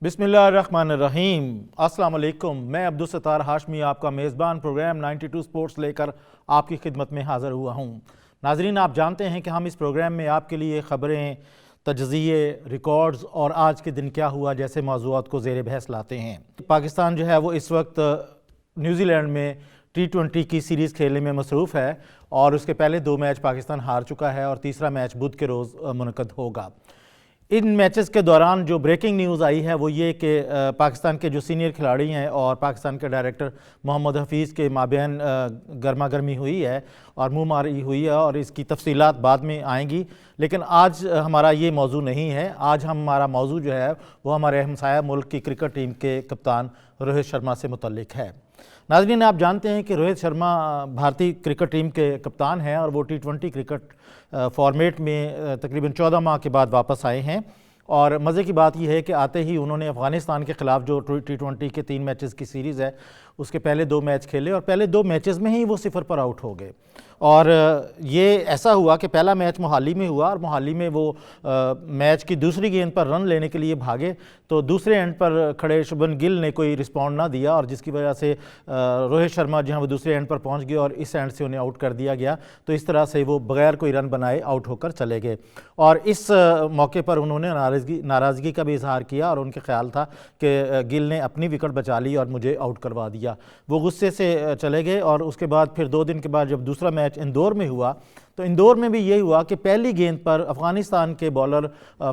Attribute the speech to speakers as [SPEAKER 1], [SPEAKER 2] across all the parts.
[SPEAKER 1] बिस्मिल्लाहिर्रहमानिर्रहीम। अस्सलाम वालेकुम। मैं अब्दुल सत्तार हाशमी आपका मेज़बान प्रोग्राम 92 स्पोर्ट्स लेकर आपकी खिदमत में हाज़िर हुआ हूँ। नाजरीन, आप जानते हैं कि हम इस प्रोग्राम में आपके लिए ख़बरें, तजज़िये, रिकॉर्ड्स और आज के दिन क्या हुआ जैसे मौज़ूआत को ज़ेर बहस लाते हैं। पाकिस्तान जो है वो इस वक्त न्यूज़ीलैंड में T20 की सीरीज़ खेलने में मसरूफ़ है और उसके पहले 2 मैच पाकिस्तान हार चुका है और तीसरा मैच बुध के रोज़ मुनक़द होगा। इन मैचेस के दौरान जो ब्रेकिंग न्यूज़ आई है वो ये कि पाकिस्तान के जो सीनियर खिलाड़ी हैं और पाकिस्तान के डायरेक्टर मोहम्मद हफीज़ के माबैन गर्मा गर्मी हुई है और मुँह मारी हुई है और इसकी तफसीलात बाद में आएंगी। लेकिन आज हमारा ये मौजू नहीं है। आज हमारा मौजू जो है वो हमारे हमसाया मुल्क की क्रिकेट टीम के कप्तान रोहित शर्मा से मुतल्लिक है। नाज़रीन, आप जानते हैं कि रोहित शर्मा भारतीय क्रिकेट टीम के कप्तान हैं और वो T20 क्रिकेट फॉर्मेट में तकरीबन 14 माह के बाद वापस आए हैं। और मज़े की बात यह है कि आते ही उन्होंने अफ़गानिस्तान के ख़िलाफ़ जो T20 के 3 मैचेस की सीरीज़ है उसके पहले 2 मैच खेले और पहले 2 मैचेस में ही वो 0 पर आउट हो गए। और ये ऐसा हुआ कि पहला मैच मोहाली में हुआ और मोहाली में वो मैच की दूसरी गेंद पर रन लेने के लिए भागे तो दूसरे एंड पर खड़े शुभमन गिल ने कोई रिस्पॉन्ड ना दिया और जिसकी वजह से रोहित शर्मा जो है वो दूसरे एंड पर पहुंच गए और इस एंड से उन्हें आउट कर दिया गया। तो इस तरह से वो बगैर कोई रन बनाए आउट होकर चले गए और इस मौके पर उन्होंने नाराज़गी का भी इजहार किया और उनके ख्याल था कि गिल ने अपनी विकेट बचा ली और मुझे आउट करवा दिया। वो गुस्से से चले गए और उसके बाद फिर 2 दिन के बाद जब दूसरा मैच इंदौर में हुआ तो इंदौर में भी यही हुआ कि पहली गेंद पर अफ़गानिस्तान के बॉलर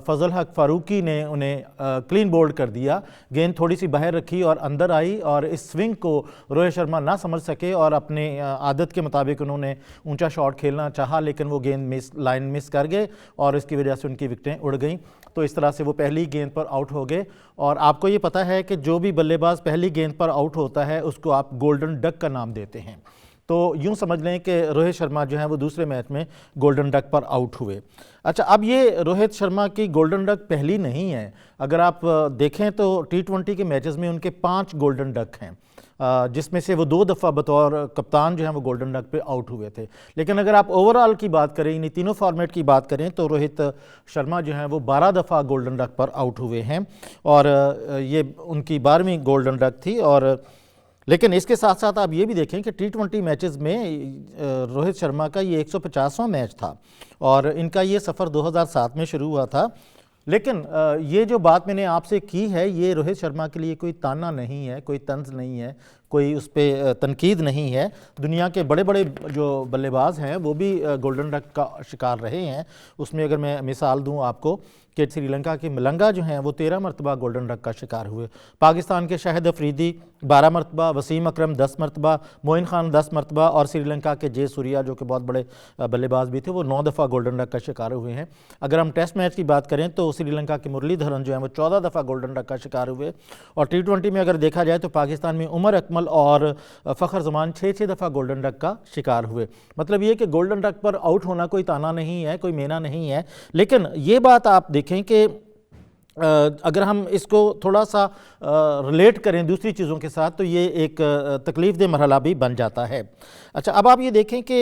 [SPEAKER 1] फजल हक फारूकी ने उन्हें क्लीन बोल्ड कर दिया। गेंद थोड़ी सी बाहर रखी और अंदर आई और इस स्विंग को रोहित शर्मा ना समझ सके और अपने आदत के मुताबिक उन्होंने ऊंचा शॉट खेलना चाहा लेकिन वो गेंद लाइन मिस कर गए और इसकी वजह से उनकी विकेटें उड़ गईं। तो इस तरह से वो पहली गेंद पर आउट हो गए। और आपको ये पता है कि जो भी बल्लेबाज पहली गेंद पर आउट होता है उसको आप गोल्डन डक का नाम देते हैं। तो यूं समझ लें कि रोहित शर्मा जो है वो दूसरे मैच में गोल्डन डक पर आउट हुए। अच्छा, अब ये रोहित शर्मा की गोल्डन डक पहली नहीं है। अगर आप देखें तो T20 के मैचेस में उनके 5 गोल्डन डक हैं जिसमें से वो 2 दफ़ा बतौर कप्तान जो है वो गोल्डन डक पे आउट हुए थे। लेकिन अगर आप ओवरऑल की बात करें, इन तीनों फॉर्मेट की बात करें तो रोहित शर्मा जो है वो 12 दफ़ा गोल्डन डक पर आउट हुए हैं और ये उनकी 12वीं गोल्डन डक थी। और लेकिन इसके साथ साथ आप ये भी देखें कि T20 मैचेस में रोहित शर्मा का ये 150वां मैच था और इनका ये सफ़र 2007 में शुरू हुआ था। लेकिन ये जो बात मैंने आपसे की है ये रोहित शर्मा के लिए कोई ताना नहीं है, कोई तंज नहीं है, कोई उस पर तनकीद नहीं है। दुनिया के बड़े बड़े जो बल्लेबाज हैं वो भी गोल्डन डक का शिकार रहे हैं। उसमें अगर मैं मिसाल दूं आपको कि श्रीलंका के मलंगा जो हैं वो 13 मरतबा गोल्डन डक का शिकार हुए। पाकिस्तान के शाहिद अफरीदी 12 मरतबा, वसीम अकरम 10 मरतबा, मोइन खान 10 मरतबा और श्रीलंका के जे सूर्या जो कि बहुत बड़े बल्लेबाज भी थे वो 9 दफ़ा गोल्डन डक का शिकार हुए हैं। अगर हम टेस्ट मैच की बात करें तो श्रीलंका के मुरलीधरन जो है वो 14 दफ़ा गोल्डन डक का शिकार हुए। और T20 में अगर देखा जाए तो पाकिस्तान में उमर अकमल और फ़खर जमान 6-6 दफ़ा गोल्डन डक का शिकार हुए। मतलब ये कि गोल्डन डक पर आउट होना कोई ताना नहीं है, कोई मेना नहीं है। लेकिन ये बात आप देखें कि अगर हम इसको थोड़ा सा रिलेट करें दूसरी चीज़ों के साथ तो ये एक तकलीफ़ दे मरहला भी बन जाता है। अच्छा, अब आप ये देखें कि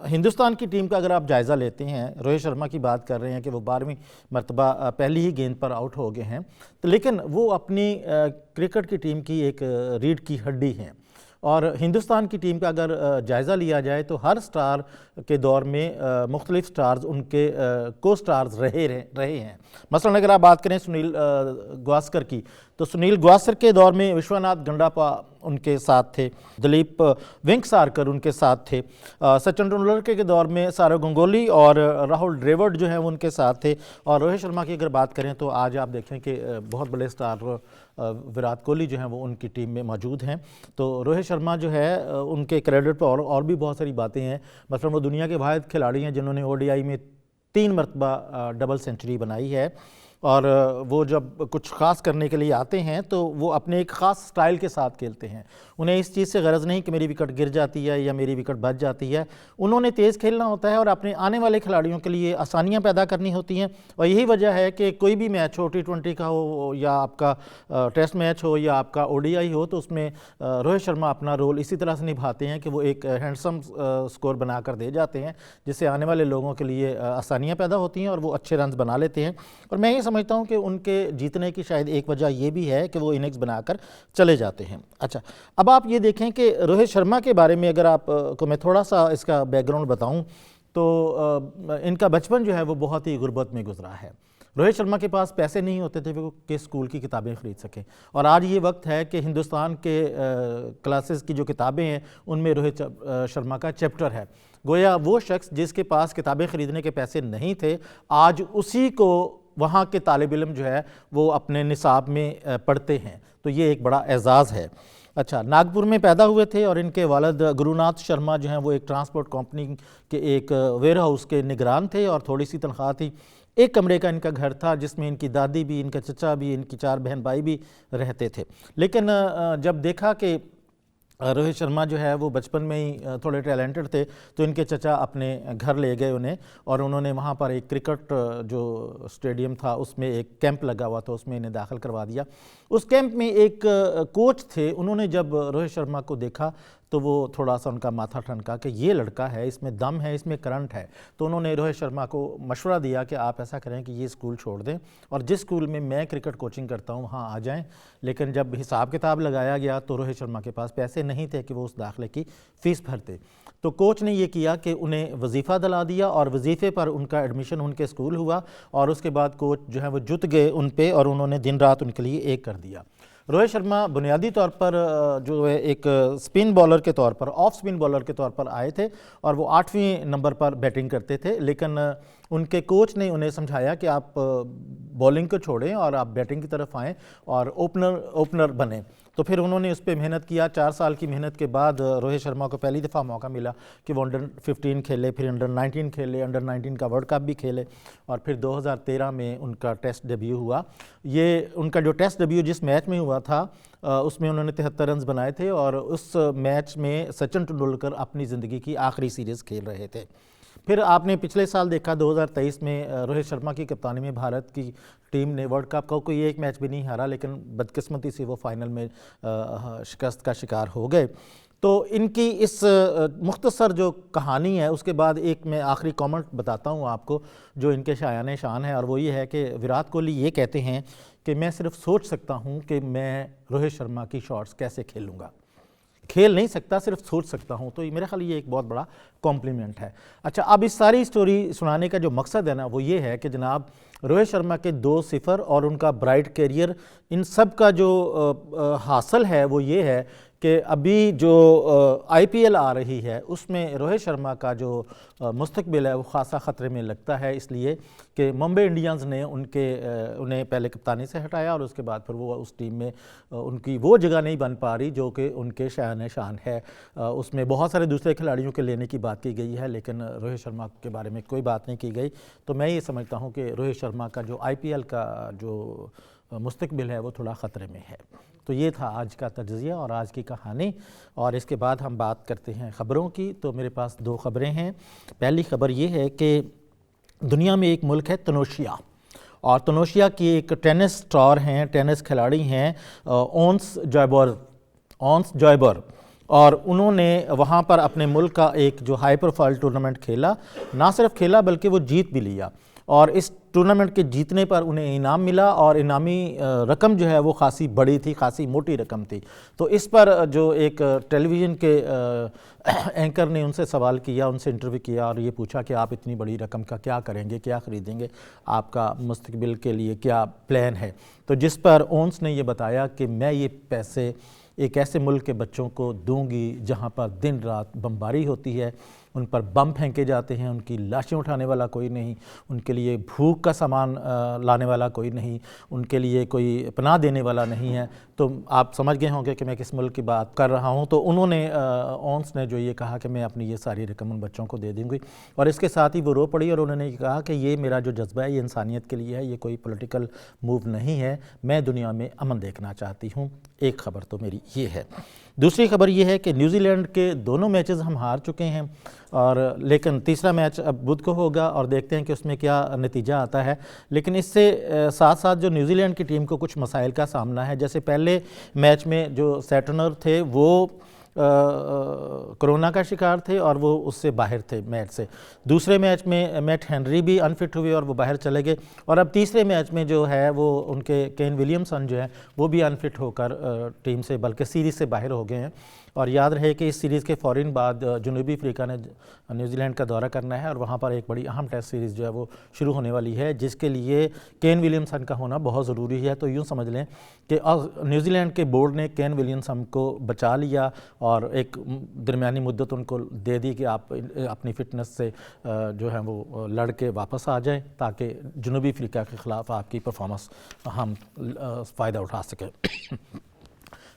[SPEAKER 1] हिंदुस्तान की टीम का अगर आप जायज़ा लेते हैं, रोहित शर्मा की बात कर रहे हैं कि वो 12वीं मरतबा पहली ही गेंद पर आउट हो गए हैं, तो लेकिन वो अपनी क्रिकेट की टीम की एक रीढ़ की हड्डी हैं। और हिंदुस्तान की टीम का अगर जायज़ा लिया जाए तो हर स्टार के दौर में मुख्तलिफ स्टार्स उनके को स्टार्स रहे हैं। मसलन अगर आप बात करें सुनील गावस्कर की तो सुनील गावस्कर के दौर में विश्वनाथ गंडापा उनके साथ थे, दिलीप वेंकसारकर उनके साथ थे, सचिन तेंदुलकर के दौर में सौरव गंगोली और राहुल द्रविड़ जो हैं वो उनके साथ थे। और रोहित शर्मा की अगर बात करें तो आज आप देखें कि बहुत बड़े स्टार विराट कोहली जो हैं वो उनकी टीम में मौजूद हैं। तो रोहित शर्मा जो है उनके क्रेडिट पर और भी बहुत सारी बातें हैं। मतलब वो दुनिया के वाहिद खिलाड़ी हैं जिन्होंने ODI में 3 मरतबा डबल सेंचुरी बनाई है। और वो जब कुछ ख़ास करने के लिए आते हैं तो वो अपने एक ख़ास स्टाइल के साथ खेलते हैं। उन्हें इस चीज़ से गरज नहीं कि मेरी विकेट गिर जाती है या मेरी विकेट बच जाती है। उन्होंने तेज़ खेलना होता है और अपने आने वाले खिलाड़ियों के लिए आसानियां पैदा करनी होती हैं। और यही वजह है कि कोई भी मैच हो, T20 का हो या आपका टेस्ट मैच हो या आपका ODI हो, तो उसमें रोहित शर्मा अपना रोल इसी तरह से निभाते हैं कि वो एक हैंडसम स्कोर बना कर दे जाते हैं जिससे आने वाले लोगों के लिए आसानियाँ पैदा होती हैं और वो अच्छे रन बना लेते हैं। और मैं ये समझता हूं कि उनके जीतने की शायद एक वजह ये भी है कि वो इनिंग्स बनाकर चले जाते हैं। अच्छा, अब आप ये देखें कि रोहित शर्मा के बारे में अगर आप को मैं थोड़ा सा इसका बैकग्राउंड बताऊं तो इनका बचपन जो है वो बहुत ही गुर्बत में गुजरा है। रोहित शर्मा के पास पैसे नहीं होते थे कि स्कूल की किताबें ख़रीद सकें, और आज ये वक्त है कि हिंदुस्तान के क्लासेस की जो किताबें हैं उनमें रोहित शर्मा का चैप्टर है। गोया वो शख्स जिसके पास किताबें ख़रीदने के पैसे नहीं थे, आज उसी को वहाँ के तालिब इल्म जो है वो अपने निसाब में पढ़ते हैं, तो ये एक बड़ा एजाज़ है। अच्छा, नागपुर में पैदा हुए थे और इनके वालिद गुरुनाथ शर्मा जो हैं वो एक ट्रांसपोर्ट कंपनी के एक वेयर हाउस के निगरान थे और थोड़ी सी तनख्वाह थी। एक कमरे का इनका घर था जिसमें इनकी दादी भी, इनका चचा भी, इनकी 4 बहन भाई भी रहते थे। लेकिन जब देखा कि रोहित शर्मा जो है वो बचपन में ही थोड़े टैलेंटेड थे, तो इनके चचा अपने घर ले गए उन्हें, और उन्होंने वहाँ पर एक क्रिकेट जो स्टेडियम था उसमें एक कैंप लगा हुआ था, उसमें इन्हें दाखिल करवा दिया। उस कैंप में एक कोच थे, उन्होंने जब रोहित शर्मा को देखा तो वो थोड़ा सा उनका माथा ठनका कि ये लड़का है, इसमें दम है, इसमें करंट है। तो उन्होंने रोहित शर्मा को मशवरा दिया कि आप ऐसा करें कि ये स्कूल छोड़ दें और जिस स्कूल में मैं क्रिकेट कोचिंग करता हूँ वहाँ आ जाएं। लेकिन जब हिसाब किताब लगाया गया तो रोहित शर्मा के पास पैसे नहीं थे कि वो उस दाखिले की फ़ीस भरते। तो कोच ने ये किया कि उन्हें वजीफ़ा दिला दिया और वजीफ़े पर उनका एडमिशन उनके स्कूल हुआ, और उसके बाद कोच जो है वो जुट गए उन पे और उन्होंने दिन रात उनके लिए एक कर दिया। रोहित शर्मा बुनियादी तौर पर जो है एक स्पिन बॉलर के तौर पर, ऑफ स्पिन बॉलर के तौर पर आए थे और वो 8वें नंबर पर बैटिंग करते थे। लेकिन उनके कोच ने उन्हें समझाया कि आप बॉलिंग को छोड़ें और आप बैटिंग की तरफ आएँ और ओपनर बने। तो फिर उन्होंने उस पर मेहनत किया। 4 साल की मेहनत के बाद रोहित शर्मा को पहली दफ़ा मौका मिला कि वो अंडर 15 खेले, फिर अंडर 19 खेले, अंडर 19 का वर्ल्ड कप भी खेले, और फिर 2013 में उनका टेस्ट डेब्यू हुआ। ये उनका जो टेस्ट डेब्यू जिस मैच में हुआ था उसमें उन्होंने 73 रन बनाए थे, और उस मैच में सचिन तेंदुलकर अपनी ज़िंदगी की आखिरी सीरीज़ खेल रहे थे। फिर आपने पिछले साल देखा 2023 में रोहित शर्मा की कप्तानी में भारत की टीम ने वर्ल्ड कप का कोई एक मैच भी नहीं हारा, लेकिन बदकिस्मती से वो फाइनल में शिकस्त का शिकार हो गए। तो इनकी इस मुख्तसर जो कहानी है उसके बाद एक मैं आखिरी कमेंट बताता हूँ आपको जो इनके शायान शान है, और वो ये है कि विराट कोहली ये कहते हैं कि मैं सिर्फ सोच सकता हूँ कि मैं रोहित शर्मा की शॉट्स कैसे खेलूँगा, खेल नहीं सकता, सिर्फ सोच सकता हूँ। तो मेरे ख्याल ये एक बहुत बड़ा कॉम्प्लीमेंट है। अच्छा, अब इस सारी स्टोरी सुनाने का जो मकसद है ना वो ये है कि जनाब रोहित शर्मा के 2 सिफर और उनका ब्राइट करियर, इन सब का जो हासिल है वो ये है कि अभी जो IPL आ रही है उसमें रोहित शर्मा का जो मुस्तकबिल है वो ख़ासा ख़तरे में लगता है, इसलिए कि मुंबई इंडियंस ने उन्हें पहले कप्तानी से हटाया और उसके बाद फिर वो उस टीम में उनकी वो जगह नहीं बन पा रही जो कि उनके शान शान है। उसमें बहुत सारे दूसरे खिलाड़ियों के लेने की बात की गई है, लेकिन रोहित शर्मा के बारे में कोई बात नहीं की गई। तो मैं ये समझता हूँ कि रोहित शर्मा का जो IPL का जो मुस्तकबिल है वो थोड़ा ख़तरे में है। तो ये था आज का तज्ज़िया और आज की कहानी, और इसके बाद हम बात करते हैं ख़बरों की। तो मेरे पास 2 ख़बरें हैं। पहली ख़बर ये है कि दुनिया में एक मुल्क है तुनिसिया, और तुनिसिया की एक टेनिस स्टार हैं, टेनिस खिलाड़ी हैं ओंस जॉयबर, और उन्होंने वहाँ पर अपने मुल्क का एक जो हाई प्रोफाइल टूर्नामेंट खेला, ना सिर्फ खेला बल्कि वो जीत भी लिया, और इस टूर्नामेंट के जीतने पर उन्हें इनाम मिला, और इनामी रकम जो है वो खासी बड़ी थी, खासी मोटी रकम थी। तो इस पर जो एक टेलीविज़न के एंकर ने उनसे सवाल किया, उनसे इंटरव्यू किया और ये पूछा कि आप इतनी बड़ी रकम का क्या करेंगे, क्या ख़रीदेंगे, आपका मुस्तकबिल के लिए क्या प्लान है। तो जिस पर ओंस ने ये बताया कि मैं ये पैसे एक ऐसे मुल्क के बच्चों को दूंगी जहाँ पर दिन रात बमबारी होती है, उन पर बम फेंके जाते हैं, उनकी लाशें उठाने वाला कोई नहीं, उनके लिए भूख का सामान लाने वाला कोई नहीं, उनके लिए कोई पनाह देने वाला नहीं है। तो आप समझ गए होंगे कि मैं किस मुल्क की बात कर रहा हूँ। तो उन्होंने ओंस ने जो ये कहा कि मैं अपनी ये सारी रकम उन बच्चों को दे दूँगी, और इसके साथ ही वो रो पड़ी और उन्होंने कहा कि ये मेरा जो जज्बा है ये इंसानियत के लिए है, ये कोई पॉलिटिकल मूव नहीं है, मैं दुनिया में अमन देखना चाहती हूँ। एक ख़बर तो मेरी ये है। दूसरी खबर ये है कि न्यूजीलैंड के दोनों मैचेस हम हार चुके हैं, और लेकिन तीसरा मैच अब बुध को होगा और देखते हैं कि उसमें क्या नतीजा आता है। लेकिन इससे साथ साथ जो न्यूजीलैंड की टीम को कुछ मसाइल का सामना है, जैसे पहले मैच में जो सेटनर थे वो कोरोना का शिकार थे और वो उससे बाहर थे मैच से। दूसरे मैच में मैट हेनरी भी अनफिट हुए और वो बाहर चले गए, और अब तीसरे मैच में जो है वो उनके केन विलियमसन जो है वो भी अनफिट होकर टीम से बल्कि सीरीज़ से बाहर हो गए हैं। और याद रहे कि इस सीरीज़ के फ़ौरन बाद जनूबी अफ्रीका ने न्यूजीलैंड का दौरा करना है और वहाँ पर एक बड़ी अहम टेस्ट सीरीज़ जो है वो शुरू होने वाली है, जिसके लिए केन विलियमसन का होना बहुत ज़रूरी है। तो यूँ समझ लें कि न्यूजीलैंड के बोर्ड ने केन विलियमसन को बचा लिया और एक दरमियानी मुद्दत उनको दे दी कि आप अपनी फ़िटनेस से जो है वो लड़ के वापस आ जाए ताकि जनूबी अफ्रीका के ख़िलाफ़ आपकी परफॉर्मेंस हम फ़ायदा उठा सकें।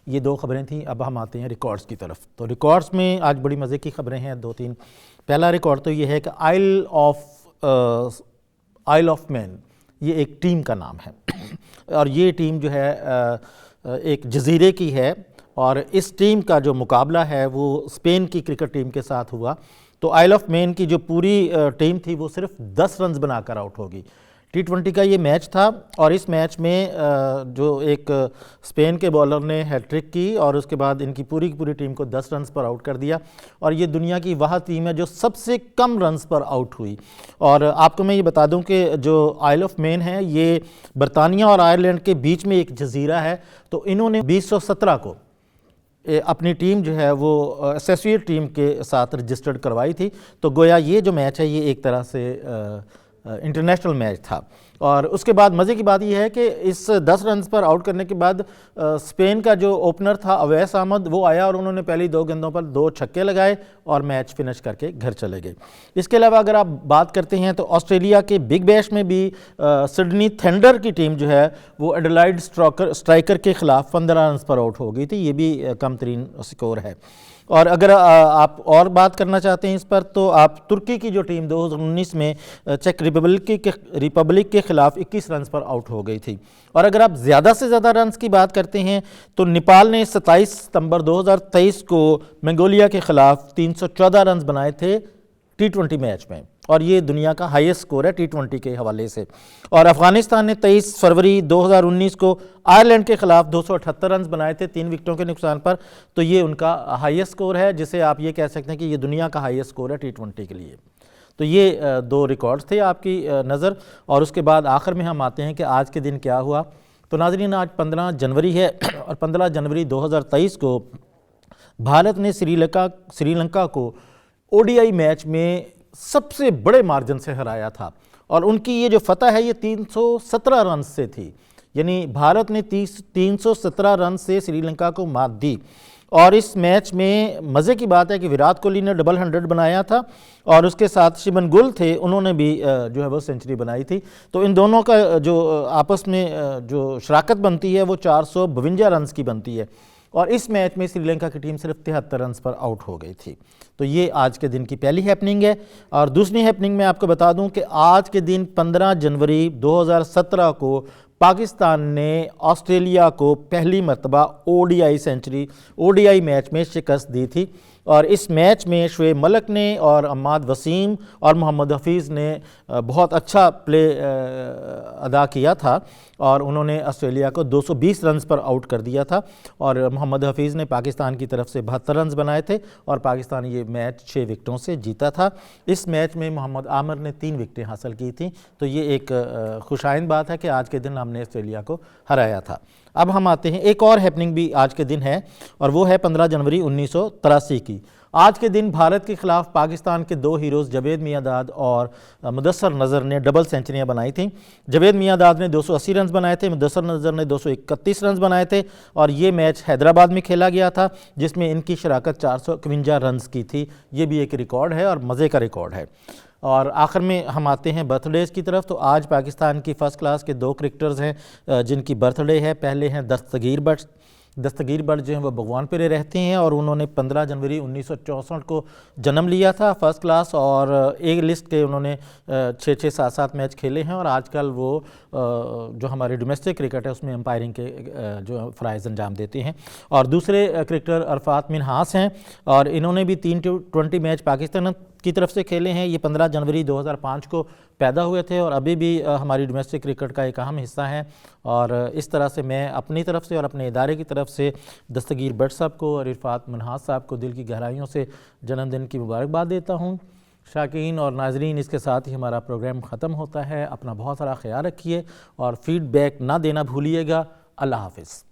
[SPEAKER 1] ये दो खबरें थीं। अब हम आते हैं रिकॉर्ड्स की तरफ। तो रिकॉर्ड्स में आज बड़ी मज़े की खबरें हैं, दो तीन। पहला रिकॉर्ड तो ये है कि आइल ऑफ मैन ये एक टीम का नाम है और ये टीम जो है एक जजीरे की है, और इस टीम का जो मुकाबला है वो स्पेन की क्रिकेट टीम के साथ हुआ। तो आइल ऑफ मैन की जो पूरी टीम थी वो सिर्फ 10 रन बनाकर आउट होगी। T20 का ये मैच था और इस मैच में जो एक स्पेन के बॉलर ने हैट्रिक की और उसके बाद इनकी पूरी की पूरी टीम को 10 रन पर आउट कर दिया, और ये दुनिया की वह टीम है जो सबसे कम रन्स पर आउट हुई। और आपको मैं ये बता दूं कि जो आइल ऑफ मैन है ये बरतानिया और आयरलैंड के बीच में एक जजीरा है। तो इन्होंने 2017 को अपनी टीम जो है वो एसोसिएट टीम के साथ रजिस्टर्ड करवाई थी। तो गोया ये जो मैच है ये एक तरह से इंटरनेशनल मैच था। और उसके बाद मज़े की बात यह है कि इस 10 रन पर आउट करने के बाद स्पेन का जो ओपनर था अवैस अहमद वो आया और उन्होंने पहली 2 गेंदों पर 2 छक्के लगाए और मैच फिनिश करके घर चले गए। इसके अलावा अगर आप बात करते हैं तो ऑस्ट्रेलिया के बिग बैश में भी सिडनी थंडर की टीम जो है वो एडिलाइड स्ट्राइकर के ख़िलाफ़ 15 रन पर आउट हो गई थी। ये भी कम तरीन स्कोर है। और अगर आप और बात करना चाहते हैं इस पर तो आप तुर्की की जो टीम 2019 में चेक रिपब्लिक के ख़िलाफ़ 21 रन पर आउट हो गई थी। और अगर आप ज़्यादा से ज़्यादा रन्स की बात करते हैं तो नेपाल ने 27 सितंबर 2023 को मंगोलिया के ख़िलाफ़ 314 रन बनाए थे T20 मैच में, और ये दुनिया का हाईएस्ट स्कोर है T20 के हवाले से। और अफ़गानिस्तान ने 23 फरवरी 2019 को आयरलैंड के ख़िलाफ़ 278 रन बनाए थे 3 विकेटों के नुकसान पर। तो ये उनका हाईएस्ट स्कोर है, जिसे आप ये कह सकते हैं कि ये दुनिया का हाईएस्ट स्कोर है T20 के लिए। तो ये दो रिकॉर्ड्स थे आपकी नज़र। और उसके बाद आखिर में हम आते हैं कि आज के दिन क्या हुआ। तो नाज़रीन आज 15 जनवरी है और 15 जनवरी 2023 को भारत ने श्रीलंका को ODI मैच में सबसे बड़े मार्जिन से हराया था, और उनकी ये जो फतह है ये 317 रन से थी। यानी भारत ने 317 रन से श्रीलंका को मात दी। और इस मैच में मज़े की बात है कि विराट कोहली ने डबल 100 बनाया था और उसके साथ शिवन गुल थे, उन्होंने भी जो है वो सेंचुरी बनाई थी। तो इन दोनों का जो आपस में जो शराकत बनती है वो 452 रन की बनती है। और इस मैच में श्रीलंका की टीम सिर्फ 73 रन पर आउट हो गई थी। तो ये आज के दिन की पहली हैपनिंग है। और दूसरी हैपनिंग में आपको बता दूं कि आज के दिन 15 जनवरी 2017 को पाकिस्तान ने ऑस्ट्रेलिया को पहली मरतबा ODI मैच में शिकस्त दी थी। और इस मैच में शोएब मलिक ने और अम्माद वसीम और मोहम्मद हफीज़ ने बहुत अच्छा प्ले अदा किया था और उन्होंने ऑस्ट्रेलिया को 220 रन पर आउट कर दिया था। और मोहम्मद हफीज़ ने पाकिस्तान की तरफ से 72 रन बनाए थे और पाकिस्तान ये मैच 6 विकेटों से जीता था। इस मैच में मोहम्मद आमिर ने 3 विकेटें हासिल की थी। तो ये एक खुशाइन बात है कि आज के दिन हमने ऑस्ट्रेलिया को हराया था। अब हम आते हैं, एक और हैपनिंग भी आज के दिन है और वो है 15 जनवरी 1983 की। आज के दिन भारत के खिलाफ पाकिस्तान के 2 हीरोज़ जावेद मियांदाद और मुदस्सर नज़र ने डबल सेंचुरियां बनाई थी। जावेद मियांदाद ने 280 रन बनाए थे, मुदस्सर नज़र ने 231 रन बनाए थे। और ये मैच हैदराबाद में खेला गया था जिसमें इनकी शराकत 451 रन की थी। ये भी एक रिकॉर्ड है और मज़े का रिकॉर्ड है। और आखिर में हम आते हैं बर्थडेज़ की तरफ। तो आज पाकिस्तान की फ़र्स्ट क्लास के 2 क्रिकेटर्स हैं जिनकी बर्थडे है। पहले हैं दस्तगीर भट्ट जो हैं वो भगवानपुरे रहते हैं और उन्होंने 15 जनवरी 1964 को जन्म लिया था फ़र्स्ट क्लास। और एक लिस्ट के उन्होंने 6-6, 7-7 मैच खेले हैं और आजकल वो जो हमारे डोमेस्टिक क्रिकेट है उसमें एम्पायरिंग के जो फ़राइज़ अंजाम देते हैं। और दूसरे क्रिकेटर अरफात मिनहास हैं और इन्होंने भी 3 T20 मैच की तरफ से खेले हैं। ये 15 जनवरी 2005 को पैदा हुए थे और अभी भी हमारी डोमेस्टिक क्रिकेट का एक अहम हिस्सा हैं। और इस तरह से मैं अपनी तरफ से और अपने इदारे की तरफ से दस्तगीर भट्ट साहब को और इरफात मनहाज साहब को दिल की गहराइयों से जन्मदिन की मुबारकबाद देता हूँ। शाकीन और नाजरीन, इसके साथ ही हमारा प्रोग्राम ख़त्म होता है। अपना बहुत सारा ख्याल रखिए और फीडबैक ना देना भूलिएगा। अल्लाह हाफ़िज़।